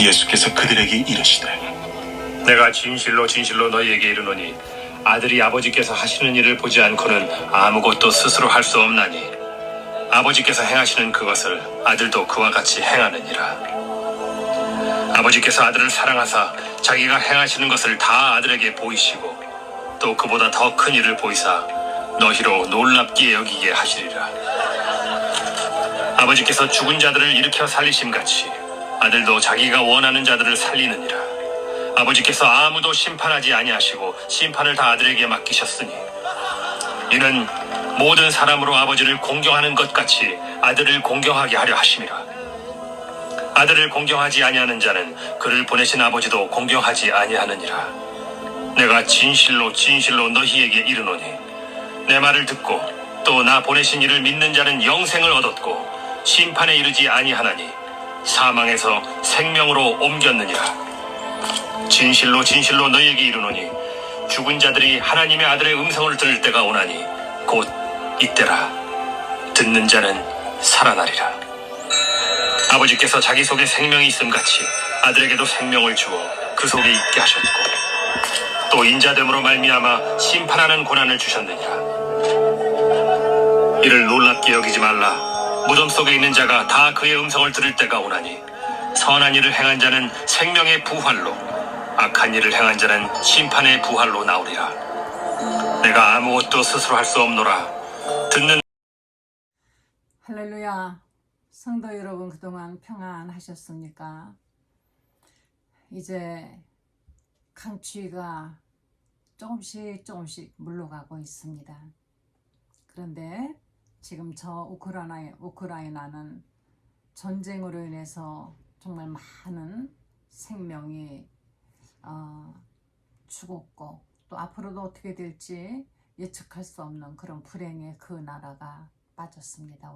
예수께서 그들에게 이르시되 내가 진실로 진실로 너희에게 이르노니 아들이 아버지께서 하시는 일을 보지 않고는 아무것도 스스로 할 수 없나니 아버지께서 행하시는 그것을 아들도 그와 같이 행하느니라. 아버지께서 아들을 사랑하사 자기가 행하시는 것을 다 아들에게 보이시고 또 그보다 더 큰 일을 보이사 너희로 놀랍게 여기게 하시리라. 아버지께서 죽은 자들을 일으켜 살리심같이 아들도 자기가 원하는 자들을 살리느니라. 아버지께서 아무도 심판하지 아니하시고 심판을 다 아들에게 맡기셨으니 이는 모든 사람으로 아버지를 공경하는 것 같이 아들을 공경하게 하려 하심이라. 아들을 공경하지 아니하는 자는 그를 보내신 아버지도 공경하지 아니하느니라. 내가 진실로 진실로 너희에게 이르노니 내 말을 듣고 또 나 보내신 이를 믿는 자는 영생을 얻었고 심판에 이르지 아니하나니 사망에서 생명으로 옮겼느니라. 진실로 진실로 너희에게 이르노니 죽은 자들이 하나님의 아들의 음성을 들을 때가 오나니 곧 이때라. 듣는 자는 살아나리라. 아버지께서 자기 속에 생명이 있음같이 아들에게도 생명을 주어 그 속에 있게 하셨고 또 인자됨으로 말미암아 심판하는 고난을 주셨느니라. 이를 놀랍게 여기지 말라. 무덤 속에 있는 자가 다 그의 음성을 들을 때가 오나니 선한 일을 행한 자는 생명의 부활로 악한 일을 행한 자는 심판의 부활로 나오리라. 내가 아무것도 스스로 할 수 없노라. 듣는 할렐루야. 성도 여러분, 그동안 평안하셨습니까? 이제 강추위가 조금씩 물러가고 있습니다. 그런데 지금 저 우크라이나는 전쟁으로 인해서 정말 많은 생명이 죽었고 또 앞으로도 어떻게 될지 예측할 수 없는 그런 불행의 그 나라가 빠졌습니다.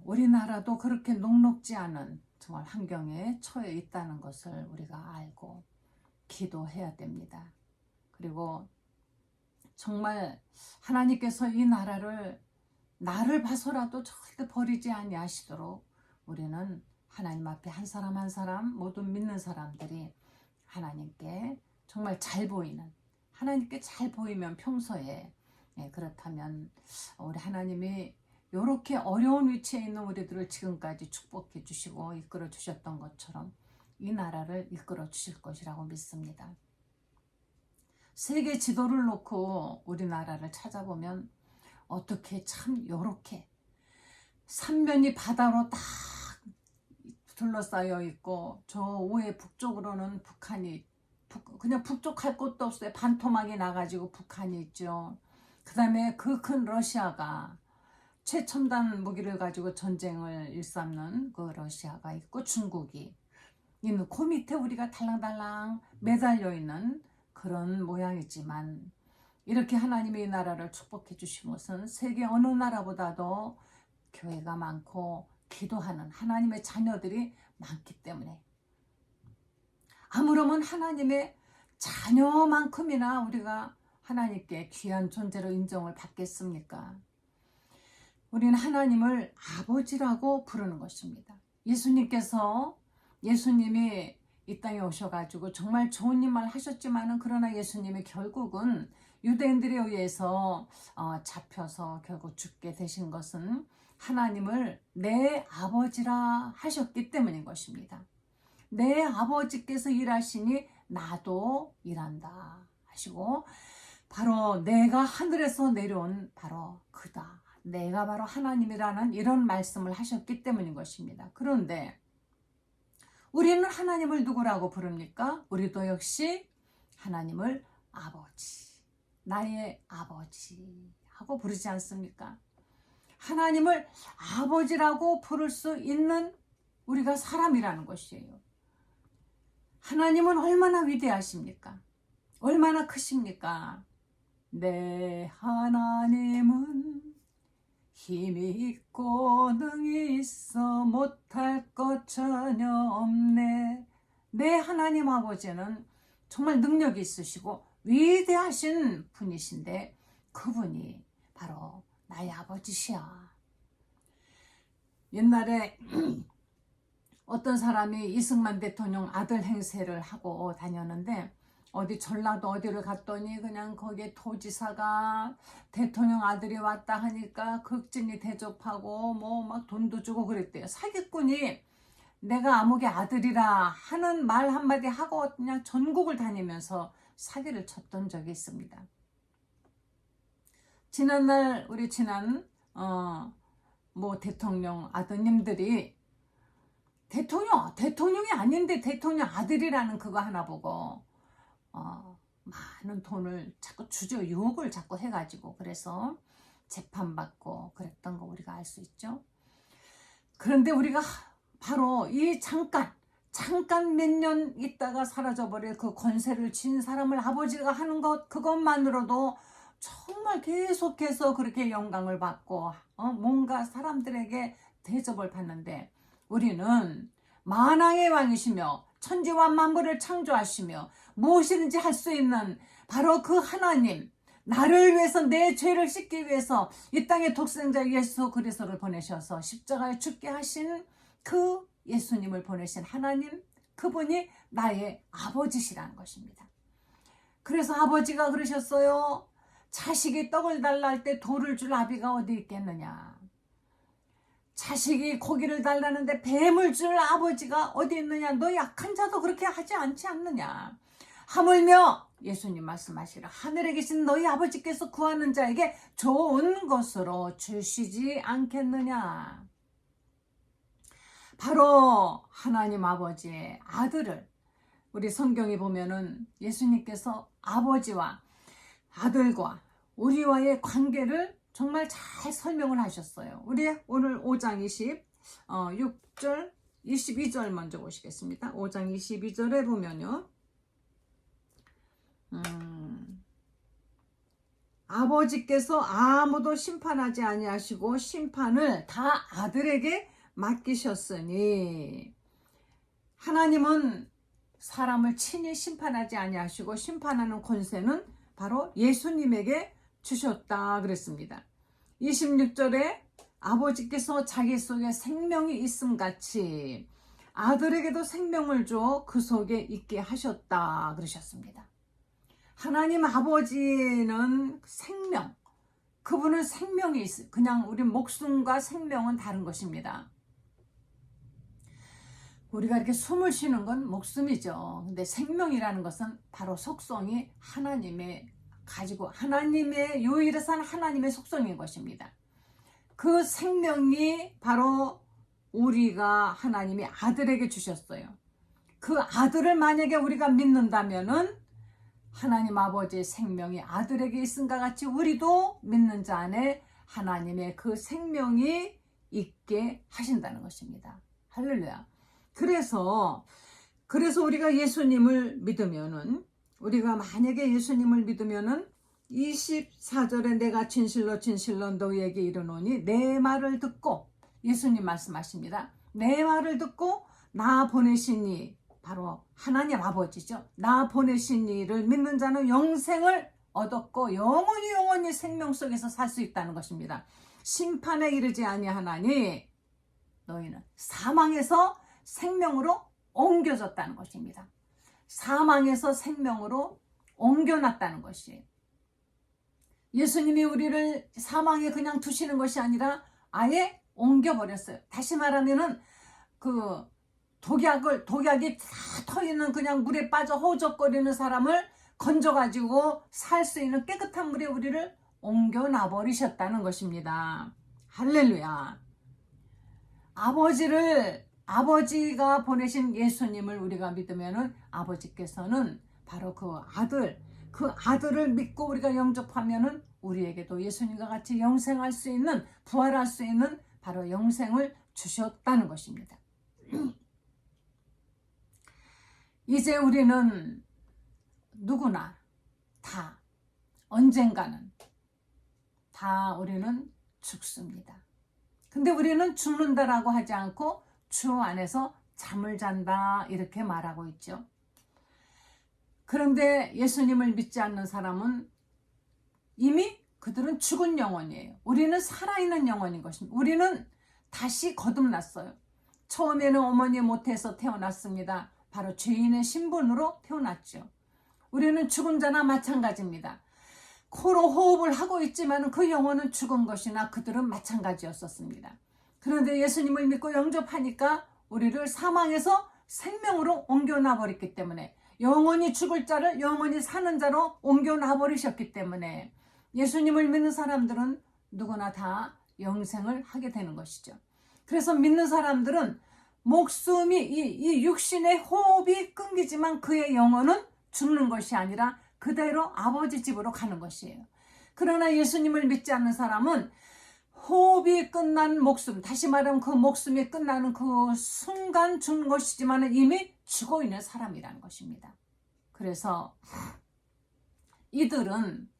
우리나라도 그렇게 녹록지 않은 정말 환경에 처해 있다는 것을 우리가 알고 기도해야 됩니다. 그리고 정말 하나님께서 이 나라를 나를 봐서라도 절대 버리지 아니하시도록 우리는 하나님 앞에 한 사람 한 사람 모든 믿는 사람들이 하나님께 정말 잘 보이는, 하나님께 잘 보이면 평소에 그렇다면 우리 하나님이 이렇게 어려운 위치에 있는 우리들을 지금까지 축복해 주시고 이끌어 주셨던 것처럼 이 나라를 이끌어 주실 것이라고 믿습니다. 세계 지도를 놓고 우리나라를 찾아보면 어떻게 참 이렇게 삼면이 바다로 딱 둘러싸여 있고 저 우회 북쪽으로는 북한이 그냥 북쪽할 곳도 없어요. 반토막이 나가지고 북한이 있죠. 그 다음에 그 큰 러시아가 최첨단 무기를 가지고 전쟁을 일삼는 그 러시아가 있고 중국이 있는 그 밑에 우리가 달랑달랑 매달려 있는 그런 모양이지만 이렇게 하나님의 나라를 축복해 주신 것은 세계 어느 나라보다도 교회가 많고 기도하는 하나님의 자녀들이 많기 때문에 아무러면 하나님의 자녀만큼이나 우리가 하나님께 귀한 존재로 인정을 받겠습니까? 우리는 하나님을 아버지라고 부르는 것입니다. 예수님이 이 땅에 오셔가지고 정말 좋은 일만 하셨지만은 그러나 예수님이 결국은 유대인들에 의해서 잡혀서 결국 죽게 되신 것은 하나님을 내 아버지라 하셨기 때문인 것입니다. 내 아버지께서 일하시니 나도 일한다 하시고 바로 내가 하늘에서 내려온 바로 그다. 내가 바로 하나님이라는 이런 말씀을 하셨기 때문인 것입니다. 그런데 우리는 하나님을 누구라고 부릅니까? 우리도 역시 하나님을 아버지, 나의 아버지 하고 부르지 않습니까? 하나님을 아버지라고 부를 수 있는 우리가 사람이라는 것이에요. 하나님은 얼마나 위대하십니까? 얼마나 크십니까? 내 하나님은 힘이 있고 능이 있어 못할 것 전혀 없네. 내 하나님 아버지는 정말 능력이 있으시고 위대하신 분이신데 그분이 바로 나의 아버지시야. 옛날에 어떤 사람이 이승만 대통령 아들 행세를 하고 다녔는데 어디 전라도 어디를 갔더니 그냥 거기에 도지사가 대통령 아들이 왔다 하니까 극진히 대접하고 뭐 막 돈도 주고 그랬대요. 사기꾼이 내가 아무개 아들이라 하는 말 한마디 하고 그냥 전국을 다니면서 사기를 쳤던 적이 있습니다. 지난날 우리 뭐 대통령 아드님들이 대통령이 아닌데 대통령 아들이라는 그거 하나 보고 많은 돈을 자꾸 유혹을 자꾸 해가지고 그래서 재판받고 그랬던 거 우리가 알 수 있죠. 그런데 우리가 바로 이 잠깐 몇 년 있다가 사라져버릴 그 권세를 쥔 사람을 아버지가 하는 것 그것만으로도 정말 계속해서 그렇게 영광을 받고 뭔가 사람들에게 대접을 받는데 우리는 만왕의 왕이시며 천지와 만물을 창조하시며 무엇이든지 할 수 있는 바로 그 하나님, 나를 위해서 내 죄를 씻기 위해서 이 땅에 독생자 예수 그리스도를 보내셔서 십자가에 죽게 하신 그 예수님을 보내신 하나님, 그분이 나의 아버지시라는 것입니다. 그래서 아버지가 그러셨어요. 자식이 떡을 달라 할 때 돌을 줄 아비가 어디 있겠느냐. 자식이 고기를 달라는데 뱀을 줄 아버지가 어디 있느냐. 너 약한 자도 그렇게 하지 않지 않느냐. 하물며 예수님 말씀하시라. 하늘에 계신 너희 아버지께서 구하는 자에게 좋은 것으로 주시지 않겠느냐. 바로 하나님 아버지의 아들을 우리 성경에 보면은 예수님께서 아버지와 아들과 우리와의 관계를 정말 잘 설명을 하셨어요. 우리 오늘 5장 26절 22절 먼저 보시겠습니다. 5장 22절에 보면요. 아버지께서 아무도 심판하지 아니하시고 심판을 다 아들에게 맡기셨으니 하나님은 사람을 친히 심판하지 아니하시고 심판하는 권세는 바로 예수님에게 주셨다 그랬습니다. 26절에 아버지께서 자기 속에 생명이 있음같이 아들에게도 생명을 줘 그 속에 있게 하셨다 그러셨습니다. 하나님 아버지는 생명, 그분은 생명이 있어요. 그냥 우리 목숨과 생명은 다른 것입니다. 우리가 이렇게 숨을 쉬는 건 목숨이죠. 근데 생명이라는 것은 바로 속성이 하나님의 유일한 하나님의 속성인 것입니다. 그 생명이 바로 우리가 하나님이 아들에게 주셨어요. 그 아들을 만약에 우리가 믿는다면은 하나님 아버지의 생명이 아들에게 있음과 같이 우리도 믿는 자 안에 하나님의 그 생명이 있게 하신다는 것입니다. 할렐루야. 그래서 우리가 예수님을 믿으면은, 우리가 만약에 예수님을 믿으면은 24절에 내가 진실로 너희에게 이르노니 내 말을 듣고, 예수님 말씀하십니다. 내 말을 듣고 나 보내신 이, 바로 하나님 아버지죠. 나 보내신 이를 믿는 자는 영생을 얻었고 영원히 생명 속에서 살 수 있다는 것입니다. 심판에 이르지 아니하나니 너희는 사망에서 생명으로 옮겨졌다는 것입니다. 사망에서 생명으로 옮겨놨다는 것이, 예수님이 우리를 사망에 그냥 두시는 것이 아니라 아예 옮겨버렸어요. 다시 말하면은 그 독약이 다 터있는 그냥 물에 빠져 허우적거리는 사람을 건져가지고 살 수 있는 깨끗한 물에 우리를 옮겨놔 버리셨다는 것입니다. 할렐루야. 아버지가 보내신 예수님을 우리가 믿으면은 아버지께서는 바로 그 아들을 믿고 우리가 영접하면은 우리에게도 예수님과 같이 영생할 수 있는, 부활할 수 있는 바로 영생을 주셨다는 것입니다. 이제 우리는 누구나 다 언젠가는 다 우리는 죽습니다. 근데 우리는 죽는다라고 하지 않고 주 안에서 잠을 잔다 이렇게 말하고 있죠. 그런데 예수님을 믿지 않는 사람은 이미 그들은 죽은 영혼이에요. 우리는 살아있는 영혼인 것입니다. 우리는 다시 거듭났어요. 처음에는 어머니 못해서 태어났습니다. 바로 죄인의 신분으로 태어났죠. 우리는 죽은 자나 마찬가지입니다. 코로 호흡을 하고 있지만 그 영혼은 죽은 것이나 그들은 마찬가지였었습니다. 그런데 예수님을 믿고 영접하니까 우리를 사망에서 생명으로 옮겨놔 버렸기 때문에, 영원히 죽을 자를 영원히 사는 자로 옮겨놔 버리셨기 때문에 예수님을 믿는 사람들은 누구나 다 영생을 하게 되는 것이죠. 그래서 믿는 사람들은 목숨이 이 육신의 호흡이 끊기지만 그의 영혼은 죽는 것이 아니라 그대로 아버지 집으로 가는 것이에요. 그러나 예수님을 믿지 않는 사람은 호흡이 끝난 목숨, 다시 말하면 그 목숨이 끝나는 그 순간 죽는 것이지만 이미 죽어 있는 사람이라는 것입니다. 그래서 이들은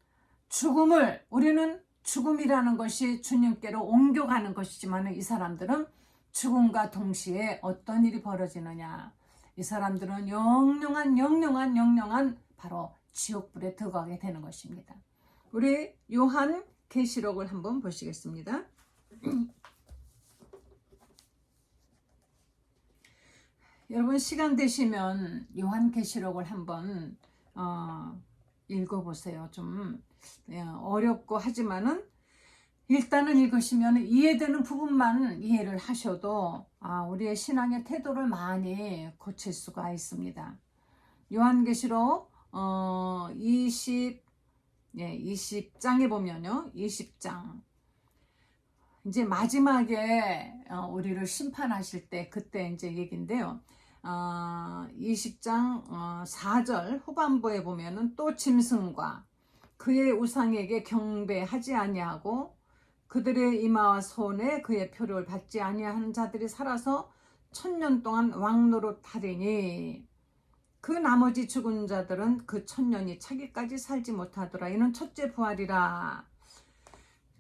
죽음을, 우리는 죽음이라는 것이 주님께로 옮겨가는 것이지만 이 사람들은 죽음과 동시에 어떤 일이 벌어지느냐, 이 사람들은 영영한 바로 지옥불에 들어가게 되는 것입니다. 우리 요한 계시록을 한번 보시겠습니다. 여러분 시간 되시면 요한 계시록을 한번 읽어보세요. 좀 어렵고 하지만은 일단은 읽으시면 이해되는 부분만 이해를 하셔도 우리의 신앙의 태도를 많이 고칠 수가 있습니다. 요한계시록 20장에 보면요, 20장 이제 마지막에 우리를 심판하실 때 그때 이제 얘기인데요. 20장 4절 후반부에 보면은 또 짐승과 그의 우상에게 경배하지 아니하고 그들의 이마와 손에 그의 표를 받지 아니하는 자들이 살아서 1000년 동안 왕노릇하리니 그 나머지 죽은 자들은 그 1000년이 차기까지 살지 못하더라. 이는 첫째 부활이라.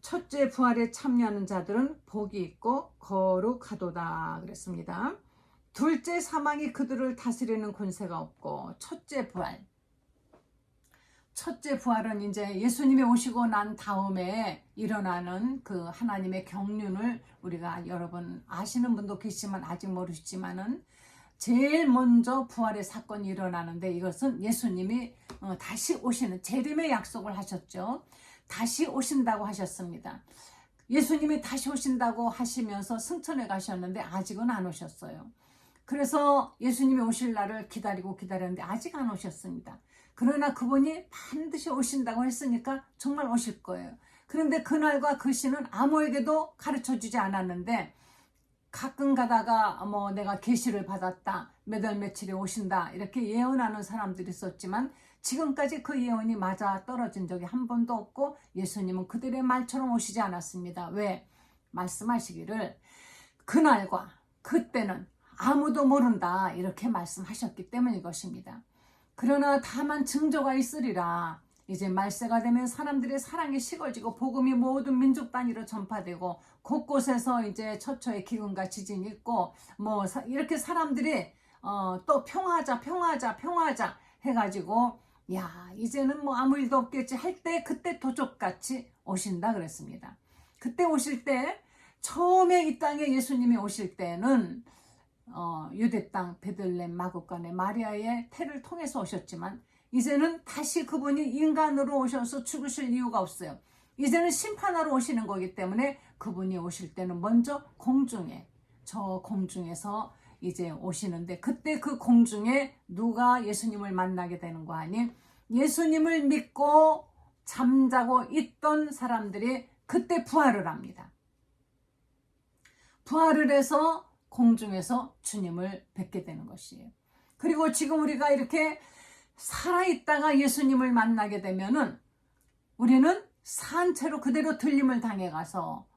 첫째 부활에 참여하는 자들은 복이 있고 거룩하도다 그랬습니다. 둘째 사망이 그들을 다스리는 권세가 없고, 첫째 부활. 첫째 부활은 이제 예수님이 오시고 난 다음에 일어나는 그 하나님의 경륜을 우리가 여러분 아시는 분도 계시지만 아직 모르시지만은 제일 먼저 부활의 사건이 일어나는데, 이것은 예수님이 다시 오시는 재림의 약속을 하셨죠. 다시 오신다고 하셨습니다. 예수님이 다시 오신다고 하시면서 승천해 가셨는데 아직은 안 오셨어요. 그래서 예수님이 오실 날을 기다렸는데 아직 안 오셨습니다. 그러나 그분이 반드시 오신다고 했으니까 정말 오실 거예요. 그런데 그날과 그 시는 아무에게도 가르쳐주지 않았는데, 가끔 가다가 내가 계시를 받았다, 몇 월 며칠에 오신다 이렇게 예언하는 사람들이 있었지만 지금까지 그 예언이 맞아 떨어진 적이 한 번도 없고 예수님은 그들의 말처럼 오시지 않았습니다. 왜? 말씀하시기를 그날과 그때는 아무도 모른다 이렇게 말씀하셨기 때문인 것입니다. 그러나 다만 징조가 있으리라. 이제 말세가 되면 사람들의 사랑이 식어지고 복음이 모든 민족 단위로 전파되고 곳곳에서 이제 처처의 기근과 지진이 있고 이렇게 사람들이 또 평화하자 해가지고 이제는 아무 일도 없겠지 할 때 그때 도적같이 오신다 그랬습니다. 그때 오실 때 처음에 이 땅에 예수님이 오실 때는 유대 땅 베들레헴 마구간의 마리아의 태를 통해서 오셨지만 이제는 다시 그분이 인간으로 오셔서 죽으실 이유가 없어요. 이제는 심판하러 오시는 거기 때문에 그분이 오실 때는 먼저 저 공중에서 이제 오시는데, 그때 그 공중에 누가 예수님을 만나게 되는 거 아니? 예수님을 믿고 잠자고 있던 사람들이 그때 부활을 합니다. 부활을 해서 공중에서 주님을 뵙게 되는 것이에요. 그리고 지금 우리가 이렇게 살아있다가 예수님을 만나게 되면은 우리는 산채로 그대로 들림을 당해가서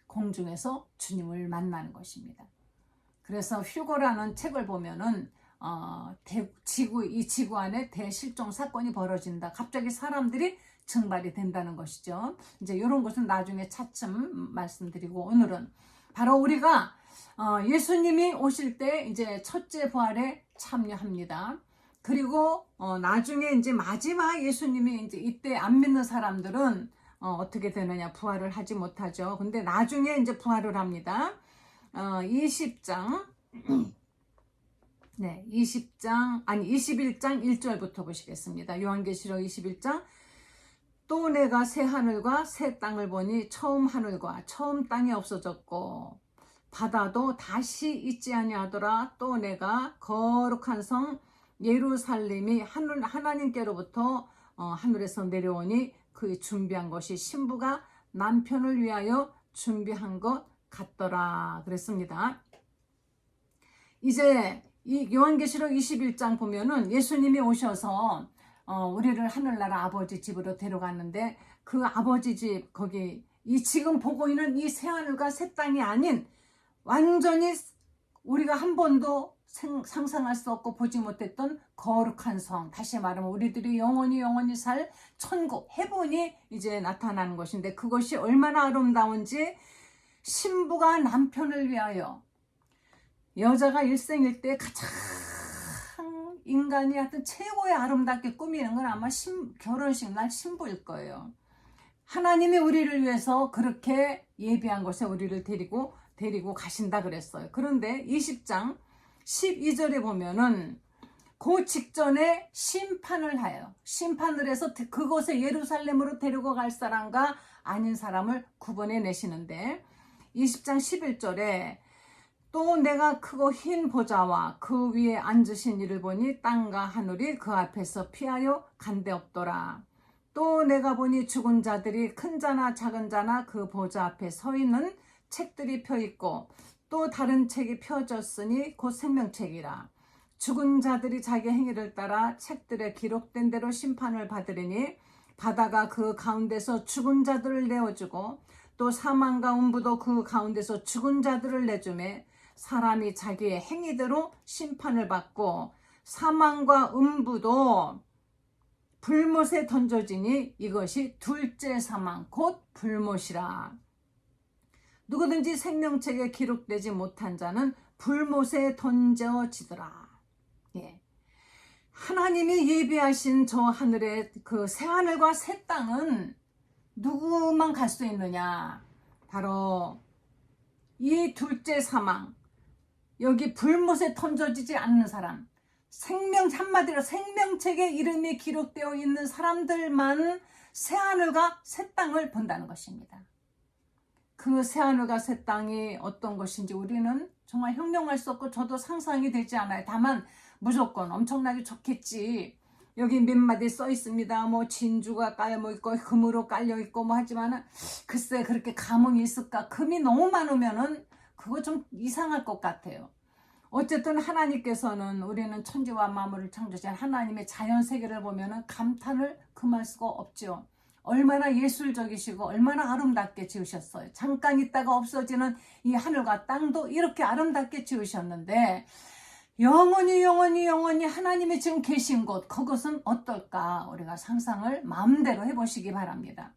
공중에서 주님을 만나는 것입니다. 그래서 휴거라는 책을 보면은 이 지구 안에 대실종 사건이 벌어진다. 갑자기 사람들이 증발이 된다는 것이죠. 이제 이런 것은 나중에 차츰 말씀드리고, 오늘은 바로 우리가 예수님이 오실 때 이제 첫째 부활에 참여합니다. 그리고 나중에 이제 마지막 예수님이 이제 이때 안 믿는 사람들은 어떻게 되느냐? 부활을 하지 못하죠. 근데 나중에 이제 부활을 합니다. 20장 네, 21장 1절부터 보시겠습니다. 요한계시록 21장 또 내가 새 하늘과 새 땅을 보니 처음 하늘과 처음 땅이 없어졌고 바다도 다시 있지 아니하더라. 또 내가 거룩한 성 예루살렘이 하나님께로부터 하늘에서 내려오니 그 준비한 것이 신부가 남편을 위하여 준비한 것 같더라 그랬습니다. 이제 이 요한계시록 21장 보면은 예수님이 오셔서 우리를 하늘나라 아버지 집으로 데려갔는데 그 아버지 집 거기 이 지금 보고 있는 이 새하늘과 새 땅이 아닌 완전히 우리가 한 번도 상상할 수 없고 보지 못했던 거룩한 성, 다시 말하면 우리들이 영원히 살 천국, 해본이 이제 나타나는 것인데 그것이 얼마나 아름다운지 신부가 남편을 위하여 여자가 일생일대 가장 인간이 하여튼 최고의 아름답게 꾸미는 건 아마 결혼식 날 신부일 거예요. 하나님이 우리를 위해서 그렇게 예비한 곳에 우리를 데리고 가신다 그랬어요. 그런데 20장 12절에 보면은 그 직전에 심판을 해요. 심판을 해서 그곳에 예루살렘으로 데리고 갈 사람과 아닌 사람을 구분해 내시는데 20장 11절에 또 내가 크고 흰 보좌와 그 위에 앉으신 이를 보니 땅과 하늘이 그 앞에서 피하여 간데 없더라. 또 내가 보니 죽은 자들이 큰 자나 작은 자나 그 보좌 앞에 서 있는 책들이 펴 있고 또 다른 책이 펴졌으니 곧 생명책이라. 죽은 자들이 자기 행위를 따라 책들에 기록된 대로 심판을 받으리니 바다가 그 가운데서 죽은 자들을 내어주고 또 사망과 음부도 그 가운데서 죽은 자들을 내주매 사람이 자기의 행위대로 심판을 받고 사망과 음부도 불못에 던져지니 이것이 둘째 사망 곧 불못이라. 누구든지 생명책에 기록되지 못한 자는 불못에 던져지더라. 예. 하나님이 예비하신 저 하늘의 그 새하늘과 새 땅은 누구만 갈 수 있느냐? 바로 이 둘째 사망, 여기 불못에 던져지지 않는 사람, 한마디로 생명책에 이름이 기록되어 있는 사람들만 새하늘과 새 땅을 본다는 것입니다. 그 새하늘과 새 땅이 어떤 것인지 우리는 정말 형용할 수 없고 저도 상상이 되지 않아요. 다만 무조건 엄청나게 좋겠지. 여기 몇 마디 써 있습니다. 뭐 진주가 깔려 있고 금으로 깔려 있고 뭐 하지만은 글쎄 그렇게 감흥이 있을까? 금이 너무 많으면은 그거 좀 이상할 것 같아요. 어쨌든 하나님께서는 우리는 천지와 만물을 창조하신 하나님의 자연 세계를 보면은 감탄을 금할 수가 없죠. 얼마나 예술적이시고 얼마나 아름답게 지으셨어요. 잠깐 있다가 없어지는 이 하늘과 땅도 이렇게 아름답게 지으셨는데 영원히 하나님이 지금 계신 곳 그것은 어떨까? 우리가 상상을 마음대로 해보시기 바랍니다.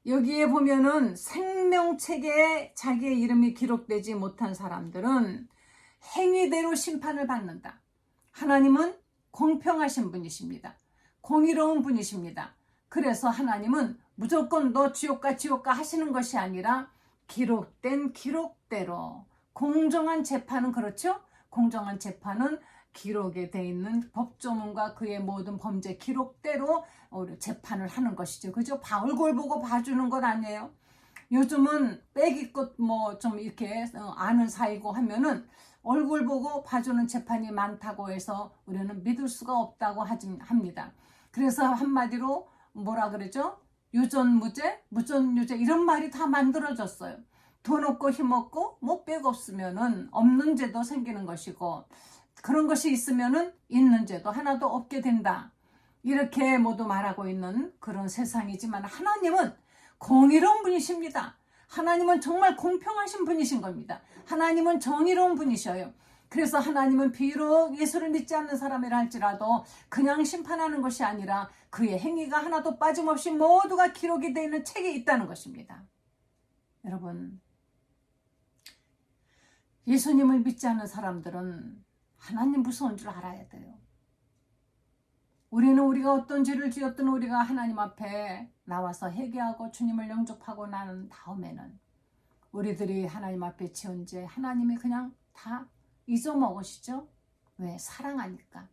여기에 보면은 생명책에 자기의 이름이 기록되지 못한 사람들은 행위대로 심판을 받는다. 하나님은 공평하신 분이십니다. 공의로운 분이십니다. 그래서 하나님은 무조건 너 지옥 가 하시는 것이 아니라 기록된 기록대로 공정한 재판은 그렇죠? 공정한 재판은 기록에 돼 있는 법조문과 그의 모든 범죄 기록대로 재판을 하는 것이죠. 그죠? 얼굴 보고 봐주는 것 아니에요. 요즘은 빼기껏 뭐 좀 이렇게 아는 사이고 하면은 얼굴 보고 봐주는 재판이 많다고 해서 우리는 믿을 수가 없다고 합니다. 그래서 한마디로 뭐라 그러죠? 유전무죄, 무전유죄 이런 말이 다 만들어졌어요. 돈 없고 힘 없고 뭐 빽 없으면은 없는 죄도 생기는 것이고 그런 것이 있으면은 있는 죄도 하나도 없게 된다. 이렇게 모두 말하고 있는 그런 세상이지만 하나님은 공의로운 분이십니다. 하나님은 정말 공평하신 분이신 겁니다. 하나님은 정의로운 분이셔요. 그래서 하나님은 비록 예수를 믿지 않는 사람이라 할지라도 그냥 심판하는 것이 아니라 그의 행위가 하나도 빠짐없이 모두가 기록이 되어 있는 책에 있다는 것입니다. 여러분, 예수님을 믿지 않는 사람들은 하나님 무서운 줄 알아야 돼요. 우리는 우리가 어떤 죄를 지었든 우리가 하나님 앞에 나와서 회개하고 주님을 영접하고 난 다음에는 우리들이 하나님 앞에 지은 죄 하나님이 그냥 다 잊어먹으시죠? 왜? 사랑하니까.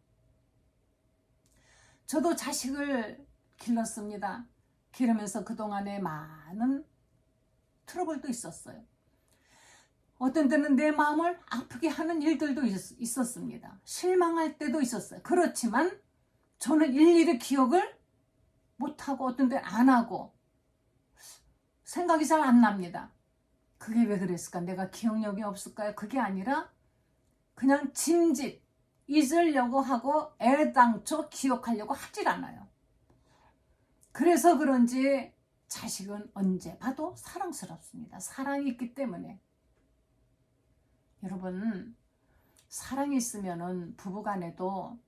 저도 자식을 길렀습니다. 기르면서 그동안에 많은 트러블도 있었어요. 어떤 때는 내 마음을 아프게 하는 일들도 있었습니다. 실망할 때도 있었어요. 그렇지만 저는 일일이 기억을 못하고 어떤 때는 안 하고 생각이 잘 안 납니다. 그게 왜 그랬을까? 내가 기억력이 없을까요? 그게 아니라 그냥 짐짓 잊으려고 하고 애당초 기억하려고 하질 않아요. 그래서 그런지 자식은 언제 봐도 사랑스럽습니다. 사랑이 있기 때문에. 여러분, 사랑이 있으면은 부부간에도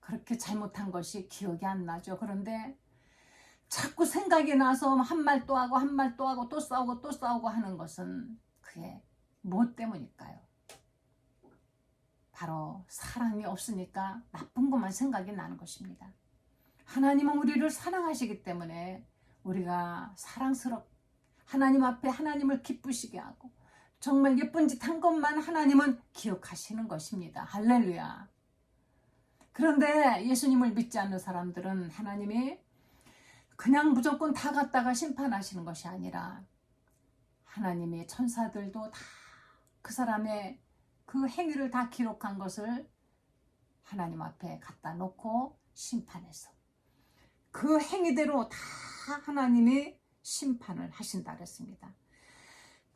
그렇게 잘못한 것이 기억이 안 나죠. 그런데 자꾸 생각이 나서 한 말 또 하고 한 말 또 하고 또 싸우고 또 싸우고 하는 것은 그게 뭐 때문일까요? 바로 사랑이 없으니까 나쁜 것만 생각이 나는 것입니다. 하나님은 우리를 사랑하시기 때문에 우리가 하나님 앞에 하나님을 기쁘시게 하고 정말 예쁜 짓 한 것만 하나님은 기억하시는 것입니다. 할렐루야. 그런데 예수님을 믿지 않는 사람들은 하나님이 그냥 무조건 다 갖다가 심판하시는 것이 아니라 하나님의 천사들도 다 그 사람의 그 행위를 다 기록한 것을 하나님 앞에 갖다 놓고 심판해서 그 행위대로 다 하나님이 심판을 하신다 그랬습니다.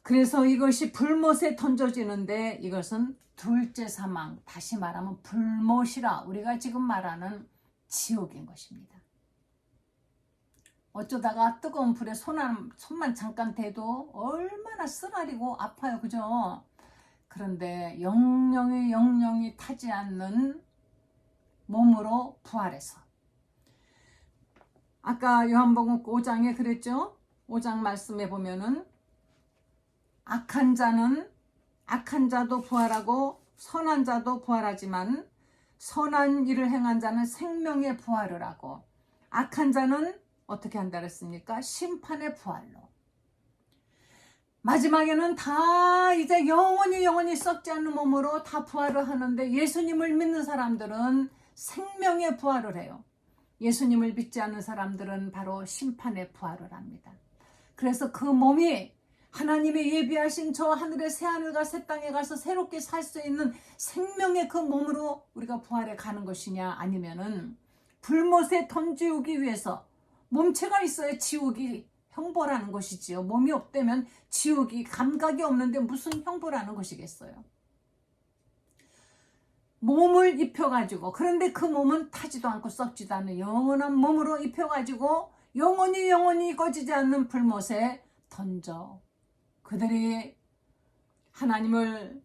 그래서 이것이 불못에 던져지는데 이것은 둘째 사망, 다시 말하면 불못이라 우리가 지금 말하는 지옥인 것입니다. 어쩌다가 뜨거운 불에 손만 잠깐 대도 얼마나 쓰라리고 아파요. 그죠? 그런데 영영이 타지 않는 몸으로 부활해서 아까 요한복음 5장에 그랬죠? 5장 말씀에 보면은 악한 자도 부활하고 선한 자도 부활하지만 선한 일을 행한 자는 생명의 부활을 하고 악한 자는 어떻게 한다 그랬습니까? 심판의 부활로. 마지막에는 다 이제 영원히 썩지 않는 몸으로 다 부활을 하는데 예수님을 믿는 사람들은 생명의 부활을 해요. 예수님을 믿지 않는 사람들은 바로 심판의 부활을 합니다. 그래서 그 몸이 하나님의 예비하신 저 하늘의 새하늘과 새 땅에 가서 새롭게 살 수 있는 생명의 그 몸으로 우리가 부활해 가는 것이냐 아니면은 불못에 던지우기 위해서 몸체가 있어야 지옥이 형벌하는 것이지요. 몸이 없다면 지옥이 감각이 없는데 무슨 형벌하는 것이겠어요. 몸을 입혀가지고 그런데 그 몸은 타지도 않고 썩지도 않는 영원한 몸으로 입혀가지고 영원히 꺼지지 않는 불못에 던져 그들이 하나님을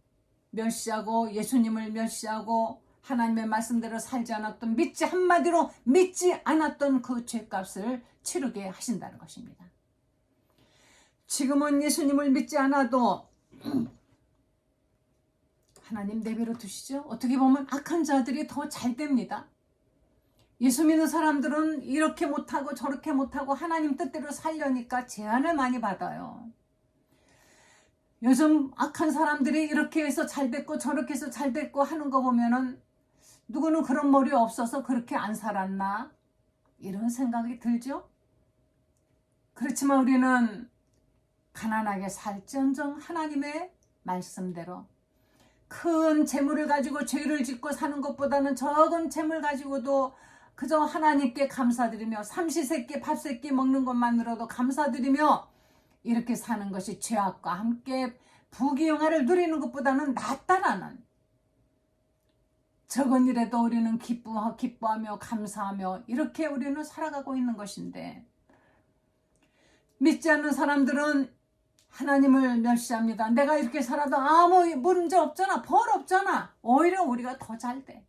멸시하고 예수님을 멸시하고 하나님의 말씀대로 살지 않았던 한마디로 믿지 않았던 그 죄값을 치르게 하신다는 것입니다. 지금은 예수님을 믿지 않아도 하나님 내버려 두시죠. 어떻게 보면 악한 자들이 더 잘 됩니다. 예수 믿는 사람들은 이렇게 못하고 저렇게 못하고 하나님 뜻대로 살려니까 제한을 많이 받아요. 요즘 악한 사람들이 이렇게 해서 잘 됐고 저렇게 해서 잘 됐고 하는 거 보면은 누구는 그런 머리 없어서 그렇게 안 살았나? 이런 생각이 들죠? 그렇지만 우리는 가난하게 살지언정 하나님의 말씀대로 큰 재물을 가지고 죄를 짓고 사는 것보다는 적은 재물 가지고도 그저 하나님께 감사드리며 삼시세끼 밥세끼 먹는 것만으로도 감사드리며 이렇게 사는 것이 죄악과 함께 부귀영화를 누리는 것보다는 낫다라는 적은 일에도 우리는 기뻐하며 감사하며 이렇게 우리는 살아가고 있는 것인데 믿지 않는 사람들은 하나님을 멸시합니다. 내가 이렇게 살아도 아무 문제 없잖아. 벌 없잖아. 오히려 우리가 더 잘 돼.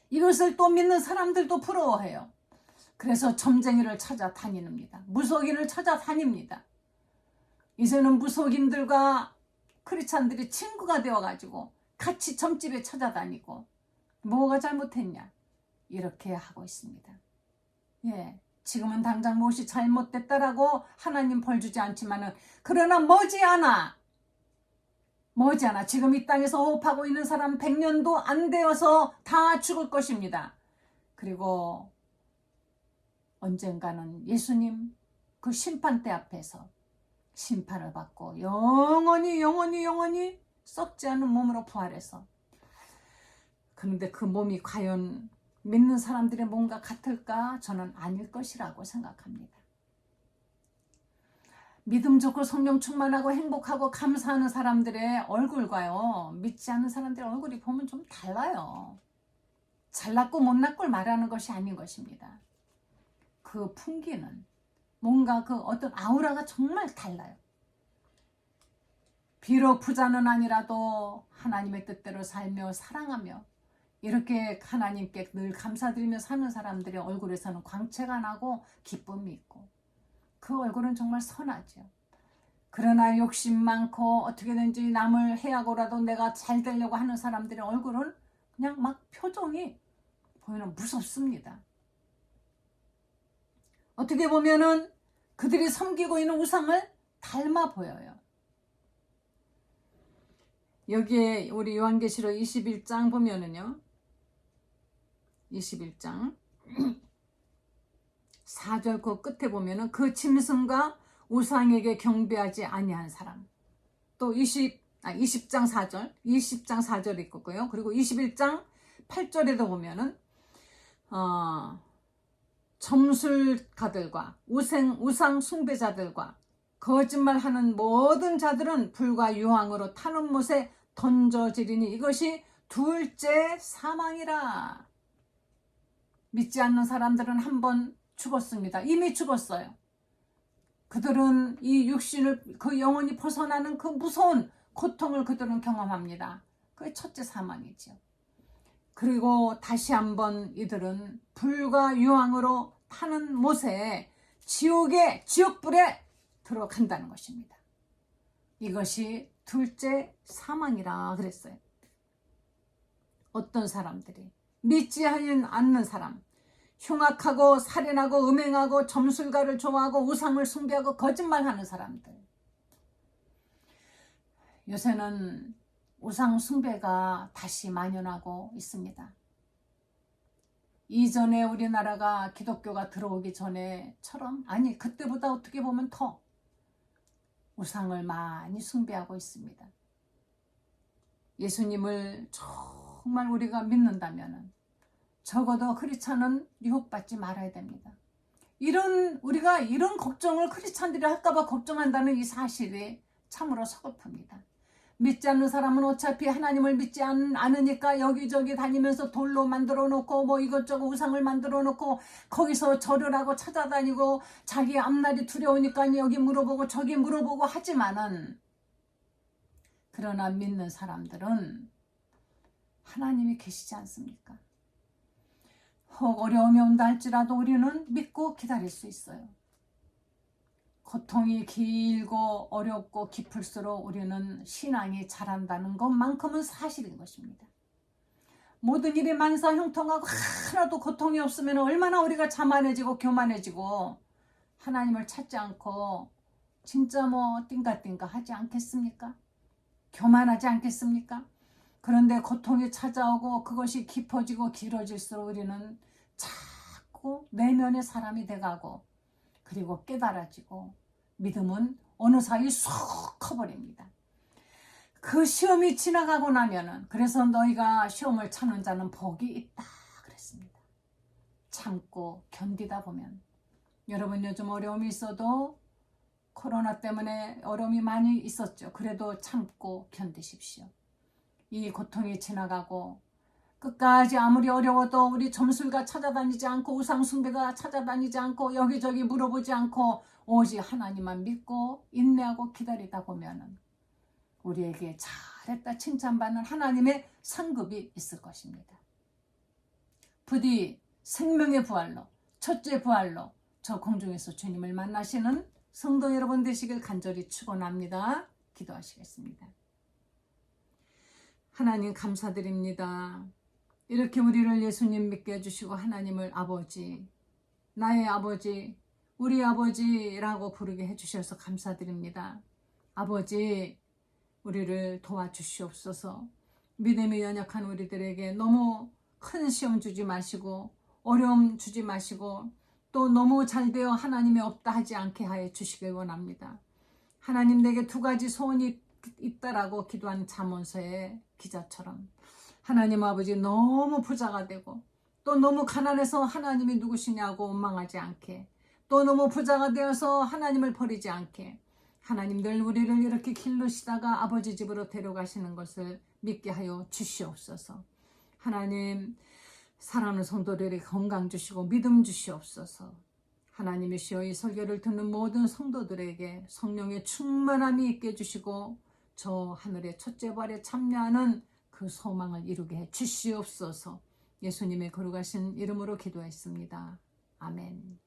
이것을 또 믿는 사람들도 부러워해요. 그래서 점쟁이를 찾아다닙니다. 무속인을 찾아다닙니다. 이제는 무속인들과 크리스찬들이 친구가 되어가지고 같이 점집에 찾아다니고 뭐가 잘못했냐 이렇게 하고 있습니다. 예, 지금은 당장 무엇이 잘못됐다라고 하나님 벌 주지 않지만은, 그러나 머지않아 지금 이 땅에서 호흡하고 있는 사람 100년도 안 되어서 다 죽을 것입니다. 그리고 언젠가는 예수님 그 심판대 앞에서 심판을 받고 영원히 썩지 않는 몸으로 부활해서, 그런데 그 몸이 과연 믿는 사람들의 몸과 같을까? 저는 아닐 것이라고 생각합니다. 믿음 좋고 성령 충만하고 행복하고 감사하는 사람들의 얼굴과요, 믿지 않는 사람들의 얼굴이 보면 좀 달라요. 잘났고 못났고 말하는 것이 아닌 것입니다. 그 풍기는 뭔가 그 어떤 아우라가 정말 달라요. 비록 부자는 아니라도 하나님의 뜻대로 살며 사랑하며 이렇게 하나님께 늘 감사드리며 사는 사람들의 얼굴에서는 광채가 나고 기쁨이 있고, 그 얼굴은 정말 선하죠. 그러나 욕심 많고 어떻게든지 남을 해하고라도 내가 잘 되려고 하는 사람들의 얼굴은 그냥 막 표정이 보이는 무섭습니다. 어떻게 보면은 그들이 섬기고 있는 우상을 닮아 보여요. 여기에 우리 요한계시록 21장 보면은요, 21장 4절 그 끝에 보면은 그 짐승과 우상에게 경배하지 아니한 사람, 또 20장 4절 있고요. 그리고 21장 8절에도 보면은 점술가들과 우상 숭배자들과 거짓말하는 모든 자들은 불과 유황으로 타는 못에 던져지리니 이것이 둘째 사망이라. 믿지 않는 사람들은 한 번 죽었습니다. 이미 죽었어요. 그들은 이 육신을 그 영혼이 벗어나는 그 무서운 고통을 그들은 경험합니다. 그게 첫째 사망이죠. 그리고 다시 한번 이들은 불과 유황으로 타는 못에 지옥불에 들어간다는 것입니다. 이것이 둘째 사망이라 그랬어요. 어떤 사람들이 믿지 않는 사람, 흉악하고 살인하고 음행하고 점술가를 좋아하고 우상을 숭배하고 거짓말하는 사람들. 요새는 우상 숭배가 다시 만연하고 있습니다. 이전에 우리나라가 기독교가 들어오기 전에처럼, 아니 그때보다 어떻게 보면 더 우상을 많이 숭배하고 있습니다. 예수님을 정말 우리가 믿는다면 적어도 크리스찬은 유혹받지 말아야 됩니다. 우리가 이런 걱정을 크리스찬들이 할까봐 걱정한다는 이 사실이 참으로 서글픕니다. 믿지 않는 사람은 어차피 하나님을 믿지 않으니까 여기저기 다니면서 돌로 만들어 놓고 뭐 이것저것 우상을 만들어 놓고 거기서 절을 하고 찾아다니고 자기 앞날이 두려우니까 여기 물어보고 저기 물어보고 하지만은, 그러나 믿는 사람들은 하나님이 계시지 않습니까? 혹 어려움이 온다 할지라도 우리는 믿고 기다릴 수 있어요. 고통이 길고 어렵고 깊을수록 우리는 신앙이 자란다는 것만큼은 사실인 것입니다. 모든 일이 만사 형통하고 하나도 고통이 없으면 얼마나 우리가 자만해지고 교만해지고 하나님을 찾지 않고 진짜 띵가띵가 하지 않겠습니까? 교만하지 않겠습니까? 그런데 고통이 찾아오고 그것이 깊어지고 길어질수록 우리는 자꾸 내면의 사람이 돼가고, 그리고 깨달아지고 믿음은 어느 사이 쑥 커버립니다. 그 시험이 지나가고 나면은, 그래서 너희가 시험을 참는 자는 복이 있다 그랬습니다. 참고 견디다 보면, 여러분 요즘 어려움이 있어도 코로나 때문에 어려움이 많이 있었죠. 그래도 참고 견디십시오. 이 고통이 지나가고 끝까지 아무리 어려워도 우리 점술가 찾아다니지 않고 우상숭배가 찾아다니지 않고 여기저기 물어보지 않고 오직 하나님만 믿고 인내하고 기다리다 보면은 우리에게 잘했다 칭찬받는 하나님의 상급이 있을 것입니다. 부디 생명의 부활로, 첫째 부활로 저 공중에서 주님을 만나시는 성도 여러분 되시길 간절히 축원합니다. 기도하시겠습니다. 하나님 감사드립니다. 이렇게 우리를 예수님 믿게 해주시고 하나님을 아버지, 나의 아버지, 우리 아버지라고 부르게 해주셔서 감사드립니다. 아버지, 우리를 도와주시옵소서. 믿음이 연약한 우리들에게 너무 큰 시험 주지 마시고 어려움 주지 마시고 또 너무 잘되어 하나님이 없다 하지 않게 하여 주시길 원합니다. 하나님, 내게 2가지 소원이 있다라고 기도한 잠언서의 기자처럼 하나님 아버지, 너무 부자가 되고 또 너무 가난해서 하나님이 누구시냐고 원망하지 않게, 또 너무 부자가 되어서 하나님을 버리지 않게, 하나님들 우리를 이렇게 기르시다가 아버지 집으로 데려가시는 것을 믿게 하여 주시옵소서. 하나님, 사랑하는 성도들에게 건강 주시고 믿음 주시옵소서. 하나님이시여, 이 설교를 듣는 모든 성도들에게 성령의 충만함이 있게 해주시고 저 하늘의 첫째 발에 참여하는 그 소망을 이루게 해 주시옵소서. 예수님의 거룩하신 이름으로 기도했습니다. 아멘.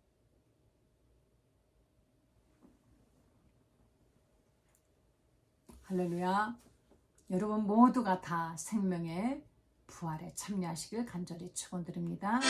할렐루야. 여러분 모두가 다 생명의 부활에 참여하시길 간절히 축원드립니다.